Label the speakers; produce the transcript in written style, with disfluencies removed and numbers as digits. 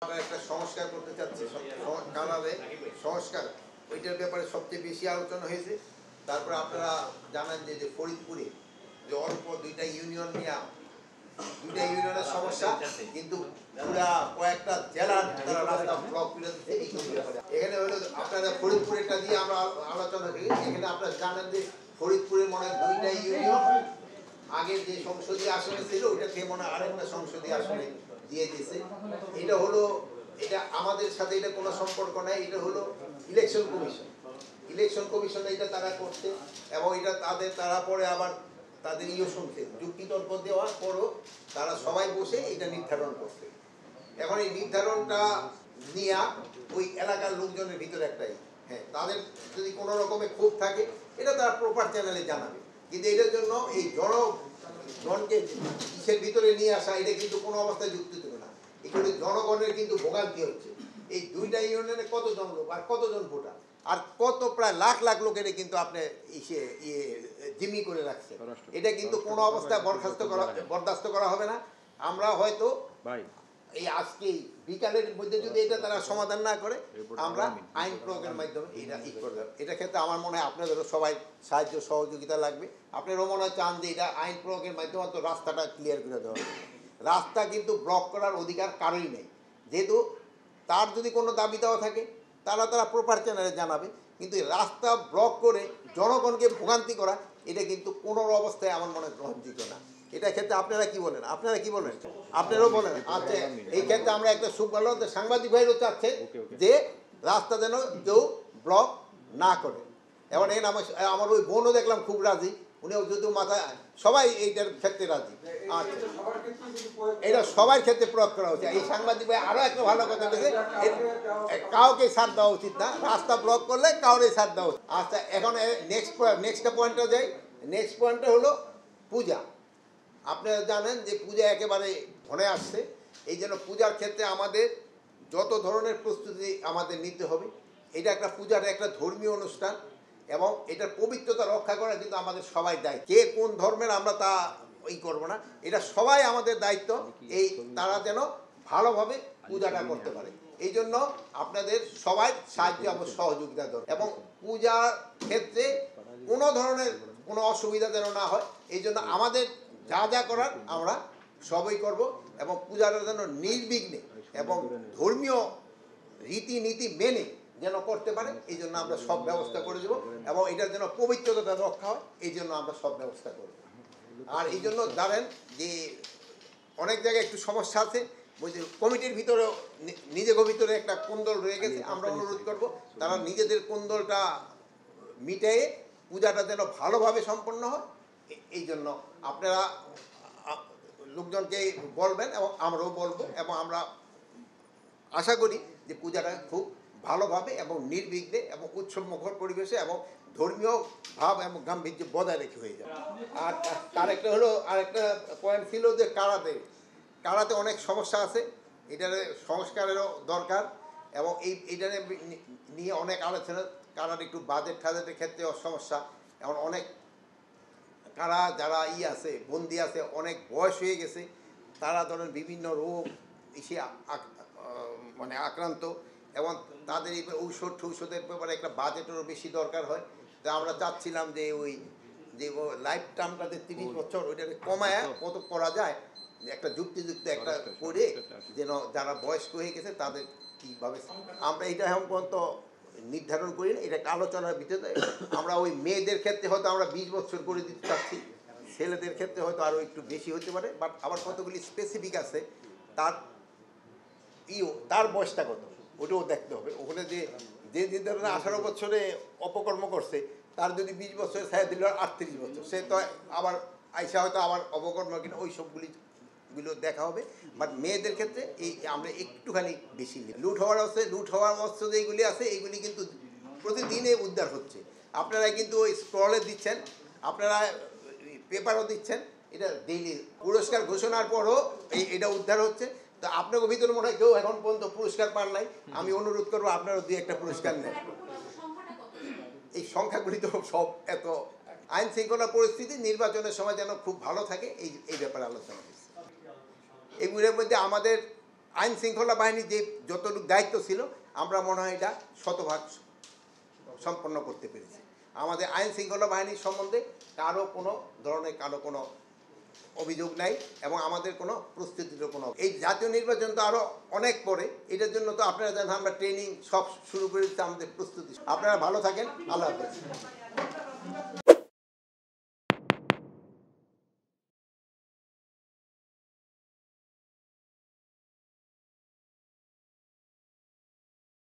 Speaker 1: আমরা একটা সংস্কার করতে চাচ্ছি, কানাডে সংস্কার, ওইটার ব্যাপারে সবচেয়ে বেশি আলোচনা হয়েছে। তারপরে আপনারা জানেন যে ফরিদপুরে যে অল্প দুইটা ইউনিয়নের সমস্যা, কিন্তু পুরা কয়েকটা জেলার তারা রাস্তা ব্লক করে দিচ্ছে। এখানে হলো আপনারা ফরিদপুরেরটা দিয়ে আমরা আলোচনা করি। এখানে আপনারা জানেন যে ফরিদপুরের মনে হয় দুইটা ইউনিয়ন আগের যে সংসদীয় আসনে ছিল ওইটা থেকে মনে আরেকটা সংসদীয় আসনে দিয়ে দিয়েছে। এটা হলো, এটা আমাদের সাথে এটা কোনো সম্পর্ক নাই। এটা হলো ইলেকশন কমিশন এটা তারা করছে, এবং এটা তারা পরে আবার তাদের শুনছে, যুক্তিতর্ক দেওয়ার পরও তারা সবাই বসে এটা নির্ধারণ করছে। এখন এই নির্ধারণটা নিয়ে ওই এলাকার লোকজনের ভিতরে একটাই, হ্যাঁ, তাদের যদি কোনো রকমের ক্ষোভ থাকে এটা তারা প্রপার চ্যানেলে জানাবে, কিন্তু এটার জন্য এই জনকে কিসের ভিতরে নিয়ে আসা এটা কিন্তু কোনো অবস্থায় যুক্তি দেবে না। এখানে জনগণের কিন্তু ভোগান্তি হচ্ছে। এই দুইটা ইউনিয়নে কতজন লোক আর কতজন ভোটার আর কত প্রায় লাখ লাখ লোকের কিন্তু আপনি জিম্মি করে রাখছে। এটা কিন্তু কোনো অবস্থায় বরদাস্ত করা হবে না। আমরা হয়তো এই আজকে বিকালের মধ্যে যদি এটা তারা সমাধান না করে, আমরা আইন প্রয়োগের মাধ্যমে এটা করে দেবো। এটা ক্ষেত্রে আমার মনে হয় আপনাদেরও সবাই সাহায্য সহযোগিতা লাগবে। আপনারও মনে হয় চান যে এটা আইন প্রয়োগের মাধ্যমে তো রাস্তাটা ক্লিয়ার করে দেওয়া হবে। রাস্তা কিন্তু ব্লক করার অধিকার কারোই নেই, যেহেতু তার যদি কোনো দাবি দেওয়া থাকে তারা প্রপার চ্যানেলে জানাবে, কিন্তু রাস্তা ব্লক করে জনগণকে ভোগান্তি করা এটা কিন্তু কোনো অবস্থায় আমার মনে গ্রহণযোগ্য না। এটা ক্ষেত্রে আপনারা কি বলেন? আপনারাও বলেন। আচ্ছা, এই ক্ষেত্রে আমরা একটা ভালো সাংবাদিক ভাইরও চাচ্ছে যে রাস্তা যেন কেউ ব্লক না করে। এবং এই আমার ওই বোনও দেখলাম খুব রাজি, উনিও যদি মাথায় সবাই এইটার ক্ষেত্রে রাজি। আচ্ছা, এটা সবার ক্ষেত্রে প্রয়োগ করা উচিত। এই সাংবাদিক ভাই আরও একটা ভালো কথা বলেছে, কাউকে ছাড় দেওয়া উচিত না, রাস্তা ব্লক করলে কাউরে ছাড় দেওয়া উচিত। আচ্ছা, এখন নেক্সট পয়েন্টটা যাই। নেক্সট পয়েন্টটা হলো পূজা। আপনারা জানেন যে পূজা একেবারে ঘনে আসছে। এই জন্য পূজার ক্ষেত্রে আমাদের যত ধরনের প্রস্তুতি আমাদের নিতে হবে। এটা একটা পূজার একটা ধর্মীয় অনুষ্ঠান, এবং এটার পবিত্রতা রক্ষা করা কিন্তু আমাদের সবাই দায়িত্ব। কে কোন ধর্মের আমরা তা করব না, এটা সবাই আমাদের দায়িত্ব। এই তারা যেন ভালোভাবে পূজাটা করতে পারে, এই জন্য আপনাদের সবাই সাহায্য এবং সহযোগিতা দরকার। এবং পূজার ক্ষেত্রে কোনো ধরনের কোনো অসুবিধা যেন না হয়, এই জন্য আমাদের যা করার আমরা সবই করব, এবং পূজাটা যেন নির্বিঘ্নে এবং ধর্মীয় রীতিনীতি মেনে যেন করতে পারে, এই জন্য আমরা সব ব্যবস্থা করে দেবো। এবং এটার যেন পবিত্রতা রক্ষা হয়, এই জন্য আমরা সব ব্যবস্থা করব। আর এই জন্য জানেন যে অনেক জায়গায় একটু সমস্যা আছে, কমিটির ভিতরেও নিজেদের ভিতরে একটা কোন্দল রয়ে গেছে। আমরা অনুরোধ করব তারা নিজেদের কোন্দলটা মিটিয়ে পূজাটা যেন ভালোভাবে সম্পন্ন হয়, এই জন্য আপনারা লোকজনকে বলবেন এবং আমরাও বলবো, এবং আমরা আশা করি যে পূজাটা খুব ভালোভাবে এবং নির্বিঘ্নে এবং উৎসবমুখর পরিবেশে এবং ধর্মীয় ভাব এবং গাম্ভীর্য বজায় রেখে হয়ে যাবে। আর আরেকটা পয়েন্ট ছিল যে কারাতে অনেক সমস্যা আছে, এটার সংস্কারেরও দরকার, এবং এইটা নিয়ে অনেক আলোচনা। কারার একটু বাজেটের ক্ষেত্রে সমস্যা, এবং অনেক কারা যারা আছে বন্দি আছে, অনেক বয়স হয়ে গেছে, তারা ধরেন বিভিন্ন রোগ এসে মানে আক্রান্ত, এবং তাদের এই ঔষধের ব্যাপারে একটা বাজেটেরও বেশি দরকার হয়। তো আমরা চাচ্ছিলাম যে যে লাইফ টার্মটাতে 30 বছর ওইটাকে কমায় কত করা যায়, একটা যুক্তিযুক্ত একটা করে যেন যারা বয়স্ক হয়ে গেছে তাদের কীভাবে, আমরা এটা এখন পর্যন্ত নির্ধারণ করি না, এটা আলোচনার ভিতরে। আমরা ওই মেয়েদের ক্ষেত্রে হয়তো আমরা 20 বছর করে দিতে চাচ্ছি, ছেলেদের ক্ষেত্রে হয়তো আরও একটু বেশি হতে পারে। বাট আবার কতগুলি স্পেসিফিক আছে, তার বয়সটা কত ওটাও দেখতে হবে। ওখানে যে ধরনের 18 বছরে অপকর্ম করছে, তার যদি 20 বছরে ছায়া দিল 38 বছর, সে তো আবার আইসা হয়তো আবার অপকর্ম কিনা ওই সবগুলো দেখা হবে। বাট মেয়েদের ক্ষেত্রে আমরা একটুখানি বেশি লুট হওয়ার অস্ত্র যেগুলি আছে, এইগুলি কিন্তু প্রতিদিনে উদ্ধার হচ্ছে। আপনারা কিন্তু ওই স্ক্রলে দিচ্ছেন, আপনারা পেপারও দিচ্ছেন, এটা ডেইলি পুরস্কার ঘোষণার পরও এটা উদ্ধার হচ্ছে। তো আপনাকে ভিতরে মনে হয় কেউ এখন পর্যন্ত পুরস্কার পান নাই, আমি অনুরোধ করবো আপনারা 2-1টা পুরস্কার নেন। এই সংখ্যাগুলি তো সব এত আইন শৃঙ্খলা পরিস্থিতি নির্বাচনের সময় যেন খুব ভালো থাকে, এই ব্যাপারে আলোচনা হয়েছে। এগুলোর মধ্যে আমাদের আইন শৃঙ্খলা বাহিনী যে যতটুকু দায়িত্ব ছিল আমরা মনে হয় এটা শতভাগ সম্পন্ন করতে পেরেছি। আমাদের আইন শৃঙ্খলা বাহিনীর সম্বন্ধে কারো কোনো ধরনের কোনো অভিযোগ নাই এবং আমাদের কোনো প্রস্তুতিরও কোনো, এই জাতীয় নির্বাচন তো আরও অনেক পরে, এটার জন্য তো আপনারা জানেন আমরা ট্রেনিং সব শুরু করে দিতে আমাদের প্রস্তুতি। আপনারা ভালো থাকেন, আল্লাহ হাফেজ।